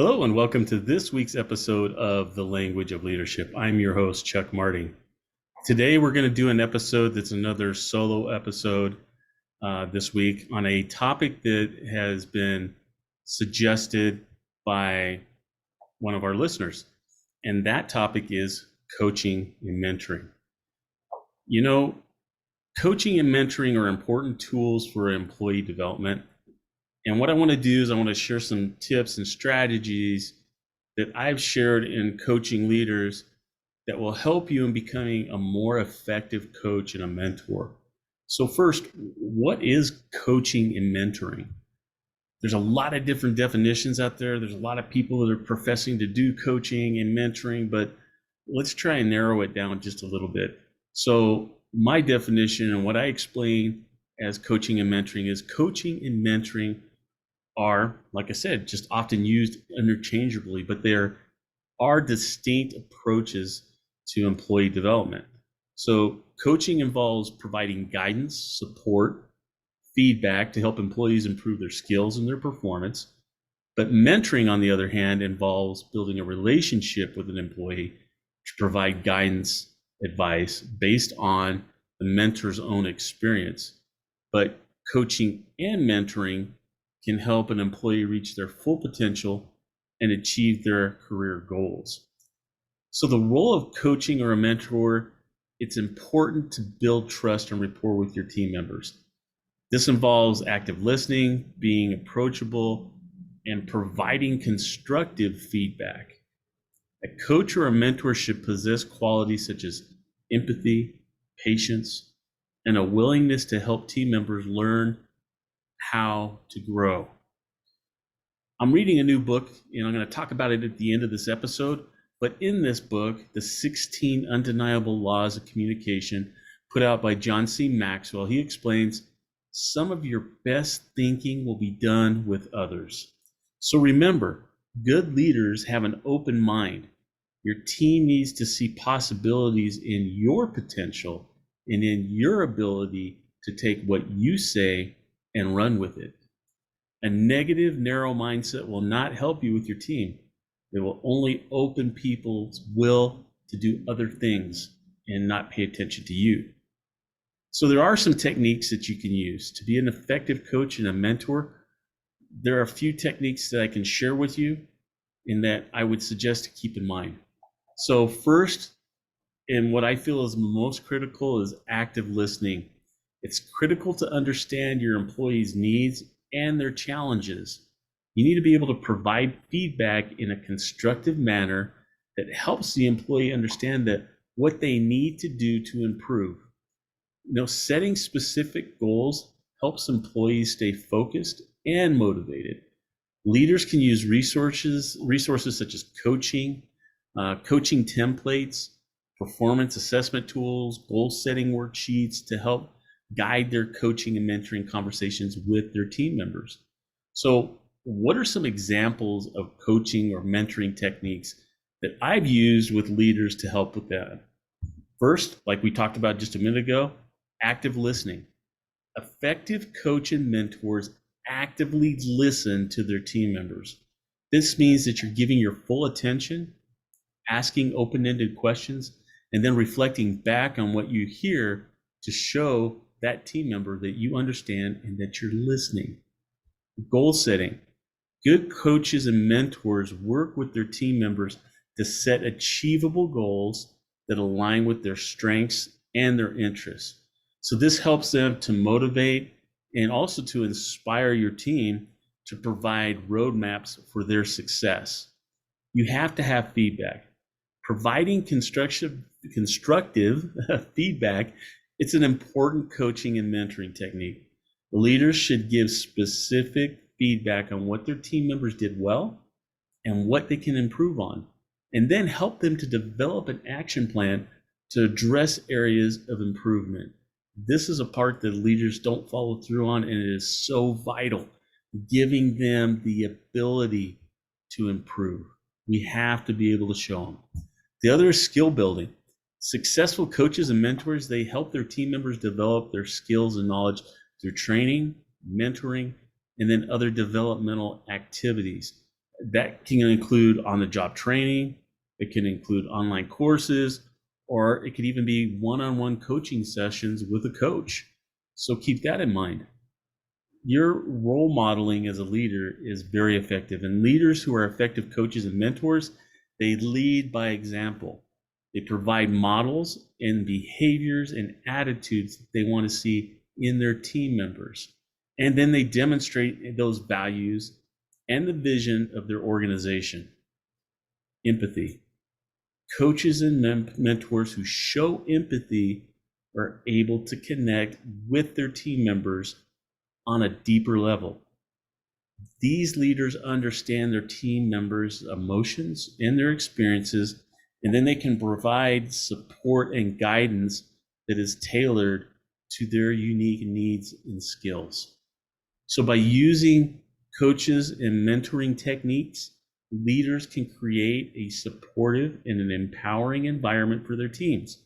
Hello, and welcome to this week's episode of The Language of Leadership. I'm your host, Chuck Marting. Today, we're going to do an episode that's another solo episode this week on a topic that has been suggested by one of our listeners. And that topic is coaching and mentoring. You know, coaching and mentoring are important tools for employee development. And what I want to do is I want to share some tips and strategies that I've shared in coaching leaders that will help you in becoming a more effective coach and a mentor. So first, what is coaching and mentoring? There's a lot of different definitions out there. There's a lot of people that are professing to do coaching and mentoring, but let's try and narrow it down just a little bit. So my definition and what I explain as coaching and mentoring is coaching and mentoring are, like I said, just often used interchangeably, but there are distinct approaches to employee development. So coaching involves providing guidance, support, feedback to help employees improve their skills and their performance. But mentoring, on the other hand, involves building a relationship with an employee to provide guidance, advice based on the mentor's own experience. But coaching and mentoring can help an employee reach their full potential and achieve their career goals. So the role of coaching or a mentor, it's important to build trust and rapport with your team members. This involves active listening, being approachable, and providing constructive feedback. A coach or a mentor should possess qualities such as empathy, patience, and a willingness to help team members learn how to grow. I'm reading a new book, and I'm going to talk about it at the end of this episode. But in this book, The 16 Undeniable Laws of Communication, put out by John C. Maxwell, he explains some of your best thinking will be done with others. So remember, good leaders have an open mind. Your team needs to see possibilities in your potential and in your ability to take what you say and run with it. A negative, narrow mindset will not help you with your team. It will only open people's will to do other things and not pay attention to you. So there are some techniques that you can use to be an effective coach and a mentor. There are a few techniques that I can share with you and that I would suggest to keep in mind. So first, and what I feel is most critical, is active listening. It's critical to understand your employees' needs and their challenges. You need to be able to provide feedback in a constructive manner that helps the employee understand that what they need to do to improve. Setting specific goals helps employees stay focused and motivated. Leaders can use resources such as coaching templates, performance assessment tools, goal setting worksheets to help guide their coaching and mentoring conversations with their team members. So what are some examples of coaching or mentoring techniques that I've used with leaders to help with that? First, like we talked about just a minute ago, active listening. Effective coach and mentors actively listen to their team members. This means that you're giving your full attention, asking open-ended questions, and then reflecting back on what you hear to show that team member that you understand and that you're listening. Goal setting. Good coaches and mentors work with their team members to set achievable goals that align with their strengths and their interests. So this helps them to motivate and also to inspire your team to provide roadmaps for their success. You have to have feedback. Providing constructive feedback, it's an important coaching and mentoring technique. Leaders should give specific feedback on what their team members did well and what they can improve on, and then help them to develop an action plan to address areas of improvement. This is a part that leaders don't follow through on, and it is so vital, giving them the ability to improve. We have to be able to show them. The other is skill building. Successful coaches and mentors, they help their team members develop their skills and knowledge through training, mentoring, and then other developmental activities. That can include on-the-job training, it can include online courses, or it could even be one-on-one coaching sessions with a coach. So keep that in mind. Your role modeling as a leader is very effective, and leaders who are effective coaches and mentors, they lead by example. They provide models and behaviors and attitudes that they want to see in their team members. And then they demonstrate those values and the vision of their organization. Empathy. Coaches and mentors who show empathy are able to connect with their team members on a deeper level. These leaders understand their team members' emotions and their experiences, and then they can provide support and guidance that is tailored to their unique needs and skills. So by using coaches and mentoring techniques, leaders can create a supportive and an empowering environment for their teams.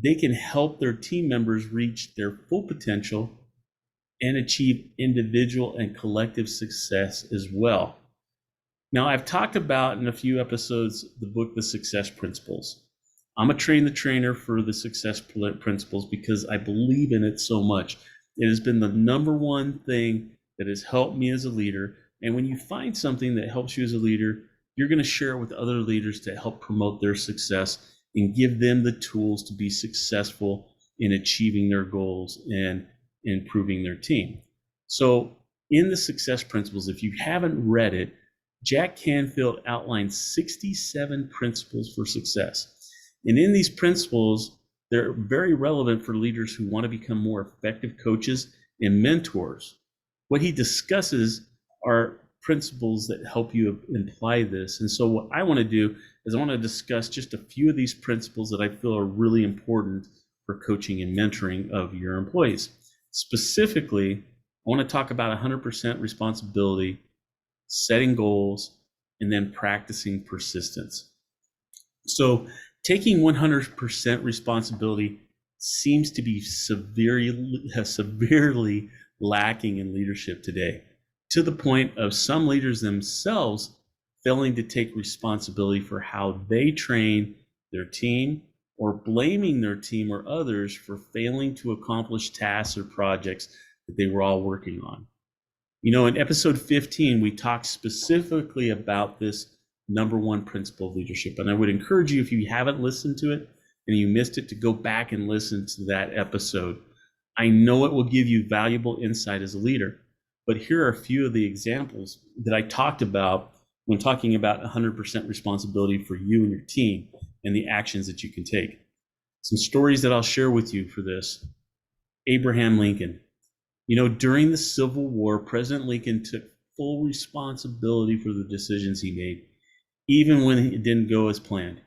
They can help their team members reach their full potential and achieve individual and collective success as well. Now, I've talked about in a few episodes the book, The Success Principles. I'm a train the trainer for the Success Principles because I believe in it so much. It has been the number one thing that has helped me as a leader. And when you find something that helps you as a leader, you're going to share it with other leaders to help promote their success and give them the tools to be successful in achieving their goals and improving their team. So in the Success Principles, if you haven't read it, Jack Canfield outlines 67 principles for success. And in these principles, they're very relevant for leaders who want to become more effective coaches and mentors. What he discusses are principles that help you apply this. And so what I want to do is I want to discuss just a few of these principles that I feel are really important for coaching and mentoring of your employees. Specifically, I want to talk about 100% responsibility, setting goals, and then practicing persistence. So taking 100% responsibility seems to be severely lacking in leadership today, to the point of some leaders themselves failing to take responsibility for how they train their team, or blaming their team or others for failing to accomplish tasks or projects that they were all working on. You know, in episode 15, we talked specifically about this number one principle of leadership. And I would encourage you, if you haven't listened to it and you missed it, to go back and listen to that episode. I know it will give you valuable insight as a leader, but here are a few of the examples that I talked about when talking about 100% responsibility for you and your team and the actions that you can take. Some stories that I'll share with you for this. Abraham Lincoln. You know, during the Civil War, President Lincoln took full responsibility for the decisions he made, even when it didn't go as planned.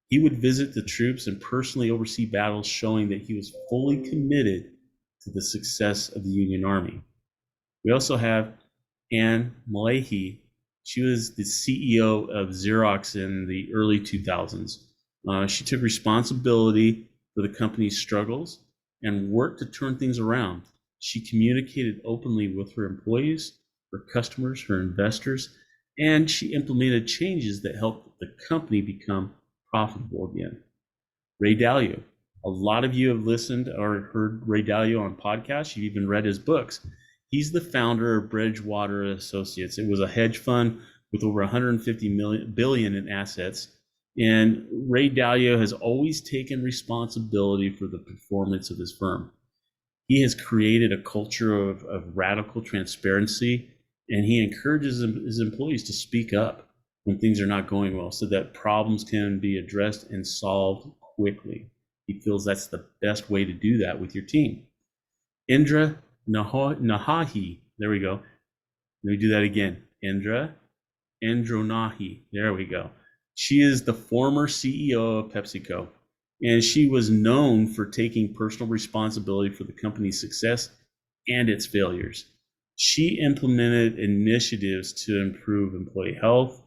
He would visit the troops and personally oversee battles, showing that he was fully committed to the success of the Union Army. We also have Anne Malahy. She was the CEO of Xerox in the early 2000s. She took responsibility for the company's struggles and worked to turn things around. She communicated openly with her employees, her customers, her investors, and she implemented changes that helped the company become profitable again. Ray Dalio. A lot of you have listened or heard Ray Dalio on podcasts. You've even read his books. He's the founder of Bridgewater Associates. It was a hedge fund with over 150 billion in assets. And Ray Dalio has always taken responsibility for the performance of his firm. He has created a culture of radical transparency, and he encourages his employees to speak up when things are not going well so that problems can be addressed and solved quickly. He feels that's the best way to do that with your team. Indra Nahahi, there we go. Let me do that again. Andronahi, there we go. She is the former CEO of PepsiCo, and she was known for taking personal responsibility for the company's success and its failures. She implemented initiatives to improve employee health,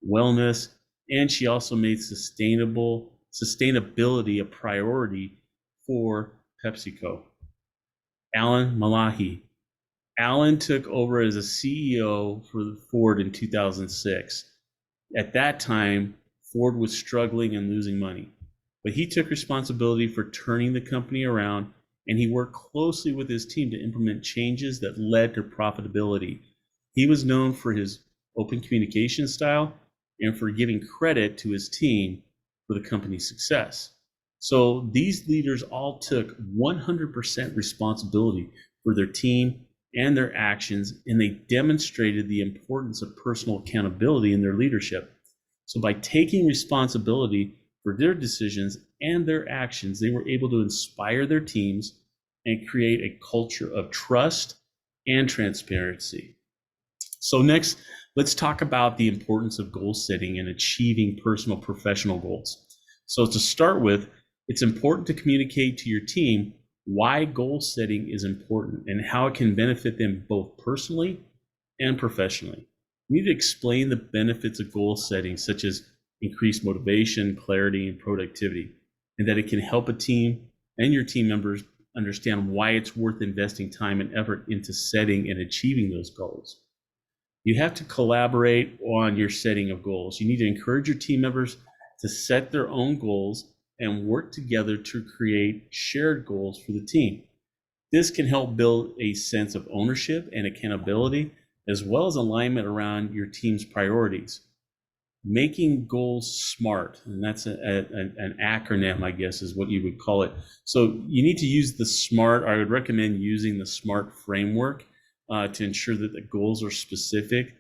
wellness, and she also made sustainability a priority for PepsiCo. Alan Malahy. Allen took over as a CEO for Ford in 2006. At that time, Ford was struggling and losing money, but he took responsibility for turning the company around, and he worked closely with his team to implement changes that led to profitability. He was known for his open communication style and for giving credit to his team for the company's success. So these leaders all took 100% responsibility for their team and their actions, and they demonstrated the importance of personal accountability in their leadership. So by taking responsibility for their decisions and their actions, they were able to inspire their teams and create a culture of trust and transparency. So next, let's talk about the importance of goal setting and achieving personal professional goals. So to start with, it's important to communicate to your team why goal setting is important and how it can benefit them both personally and professionally. You need to explain the benefits of goal setting, such as increased motivation, clarity, and productivity, and that it can help a team and your team members understand why it's worth investing time and effort into setting and achieving those goals. You have to collaborate on your setting of goals. You need to encourage your team members to set their own goals and work together to create shared goals for the team. This can help build a sense of ownership and accountability, as well as alignment around your team's priorities. Making goals SMART, and that's an acronym, I guess, is what you would call it. So you need to use the SMART. I would recommend using the SMART framework to ensure that the goals are specific,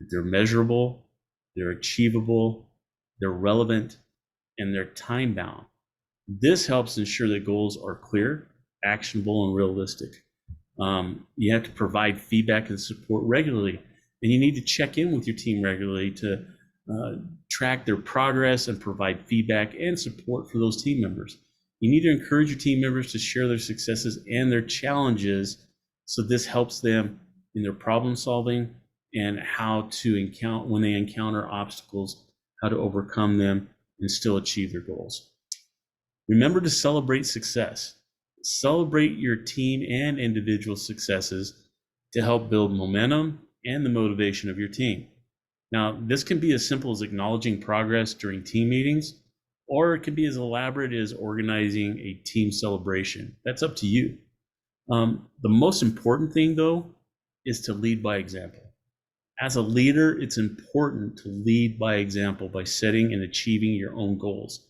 that they're measurable, they're achievable, they're relevant, and they're time bound. This helps ensure that goals are clear, actionable, and realistic. You have to provide feedback and support regularly, and you need to check in with your team regularly to track their progress and provide feedback and support for those team members. You need to encourage your team members to share their successes and their challenges, so this helps them in their problem solving and how to encounter, when they encounter obstacles, how to overcome them and still achieve their goals. Remember to celebrate success. Celebrate your team and individual successes to help build momentum and the motivation of your team. Now, this can be as simple as acknowledging progress during team meetings, or it can be as elaborate as organizing a team celebration. That's up to you. The most important thing, though, is to lead by example. As a leader, it's important to lead by example by setting and achieving your own goals.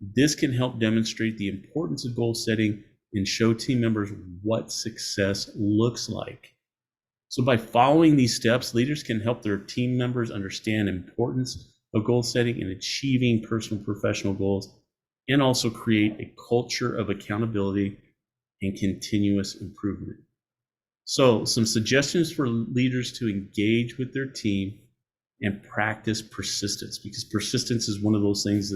This can help demonstrate the importance of goal setting and show team members what success looks like. So by following these steps, leaders can help their team members understand the importance of goal setting and achieving personal and professional goals, and also create a culture of accountability and continuous improvement. So some suggestions for leaders to engage with their team and practice persistence, because persistence is one of those things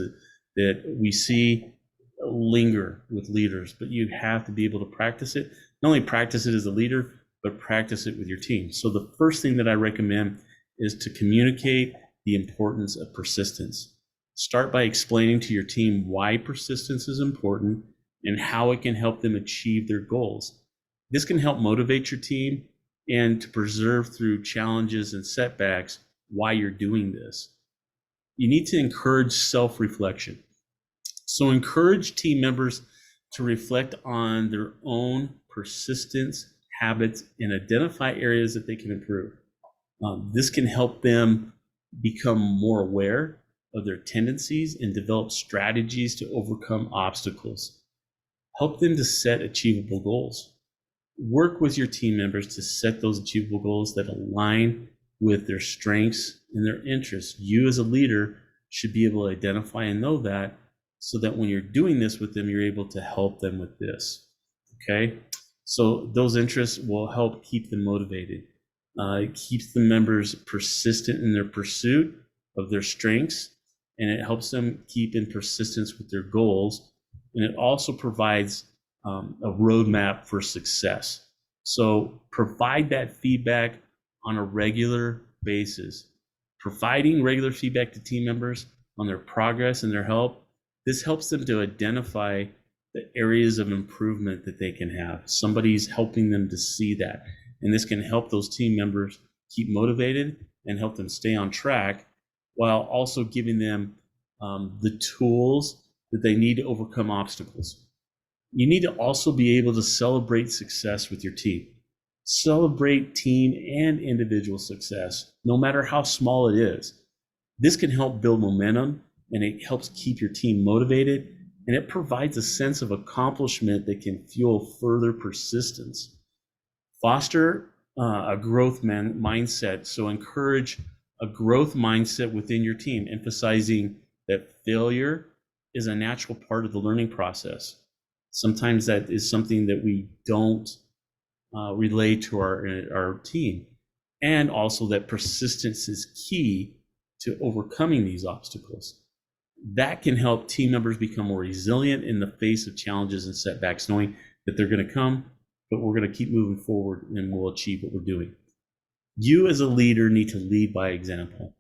that we see linger with leaders, but you have to be able to practice it. Not only practice it as a leader, but practice it with your team. So the first thing that I recommend is to communicate the importance of persistence. Start by explaining to your team why persistence is important and how it can help them achieve their goals. This can help motivate your team and to preserve through challenges and setbacks why you're doing this. You need to encourage self-reflection. So encourage team members to reflect on their own persistence, habits, and identify areas that they can improve. This can help them become more aware of their tendencies and develop strategies to overcome obstacles. Help them to set achievable goals. Work with your team members to set those achievable goals that align with their strengths and their interests. You as a leader should be able to identify and know that, so that when you're doing this with them, you're able to help them with this. Okay? So those interests will help keep them motivated. It keeps the members persistent in their pursuit of their strengths, and it helps them keep in persistence with their goals. And it also provides a roadmap for success. So provide that feedback on a regular basis. Providing regular feedback to team members on their progress and their help, this helps them to identify the areas of improvement that they can have. Somebody's helping them to see that. And this can help those team members keep motivated and help them stay on track, while also giving them the tools that they need to overcome obstacles. You need to also be able to celebrate success with your team. Celebrate team and individual success, no matter how small it is. This can help build momentum, and it helps keep your team motivated, and it provides a sense of accomplishment that can fuel further persistence. Foster a growth mindset. So encourage a growth mindset within your team, emphasizing that failure is a natural part of the learning process. Sometimes that is something that we don't relay to our team. And also that persistence is key to overcoming these obstacles. That can help team members become more resilient in the face of challenges and setbacks, knowing that they're going to come, but we're going to keep moving forward and we'll achieve what we're doing. You as a leader need to lead by example.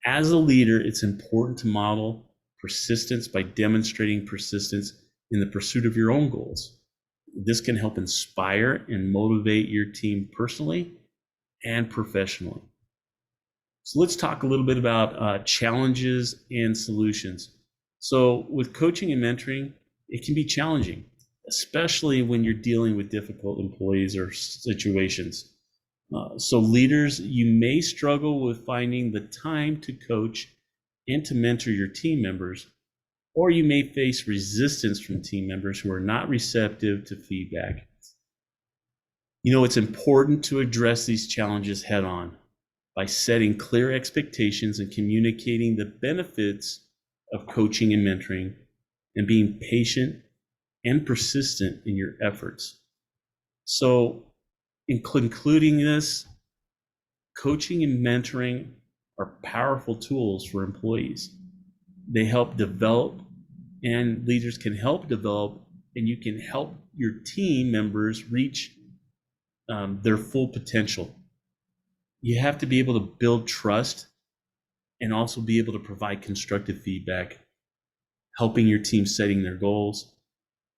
As a leader, it's important to model persistence by demonstrating persistence in the pursuit of your own goals. This can help inspire and motivate your team personally and professionally. So let's talk a little bit about challenges and solutions. So with coaching and mentoring, it can be challenging, especially when you're dealing with difficult employees or situations. So leaders, you may struggle with finding the time to coach and to mentor your team members, or you may face resistance from team members who are not receptive to feedback. It's important to address these challenges head on by setting clear expectations and communicating the benefits of coaching and mentoring, and being patient and persistent in your efforts. So in concluding this, coaching and mentoring are powerful tools for employees. They help develop, and leaders can help develop, and you can help your team members reach their full potential. You have to be able to build trust and also be able to provide constructive feedback, helping your team setting their goals,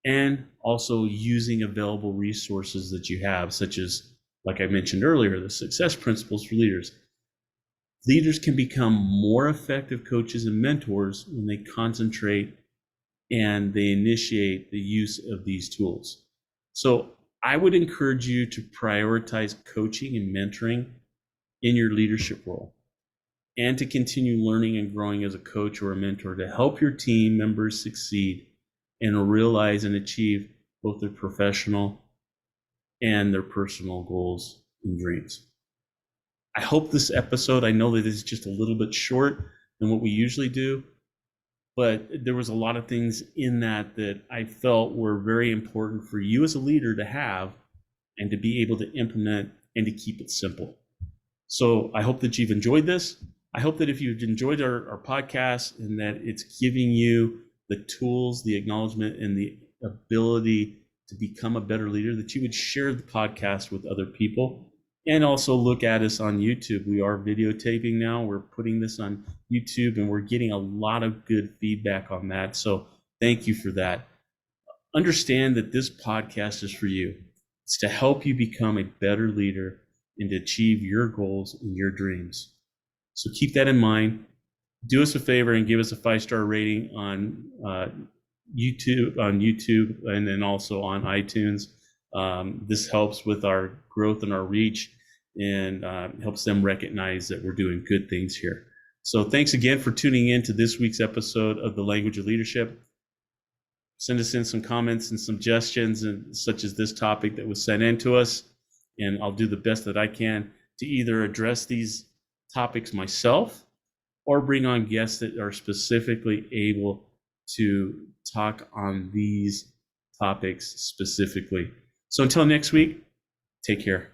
and also using available resources that you have, such as, like I mentioned earlier, the success principles for leaders. Leaders can become more effective coaches and mentors when they concentrate and they initiate the use of these tools. So I would encourage you to prioritize coaching and mentoring in your leadership role, and to continue learning and growing as a coach or a mentor to help your team members succeed and realize and achieve both their professional and their personal goals and dreams. I hope this episode, I know that it's just a little bit short than what we usually do, but there was a lot of things in that I felt were very important for you as a leader to have and to be able to implement and to keep it simple. So I hope that you've enjoyed this. I hope that if you've enjoyed our podcast and that it's giving you the tools, the acknowledgement, and the ability to become a better leader, that you would share the podcast with other people, and also look at us on YouTube. We are videotaping now. We're putting this on YouTube, and we're getting a lot of good feedback on that. So thank you for that. Understand that this podcast is for you. It's to help you become a better leader and to achieve your goals and your dreams. So keep that in mind. Do us a favor and give us a 5-star rating on YouTube, and then also on iTunes. This helps with our growth and our reach, and helps them recognize that we're doing good things here. So thanks again for tuning in to this week's episode of The Language of Leadership. Send us in some comments and suggestions, and such as this topic that was sent in to us, and I'll do the best that I can to either address these topics myself or bring on guests that are specifically able to talk on these topics specifically. So until next week, take care.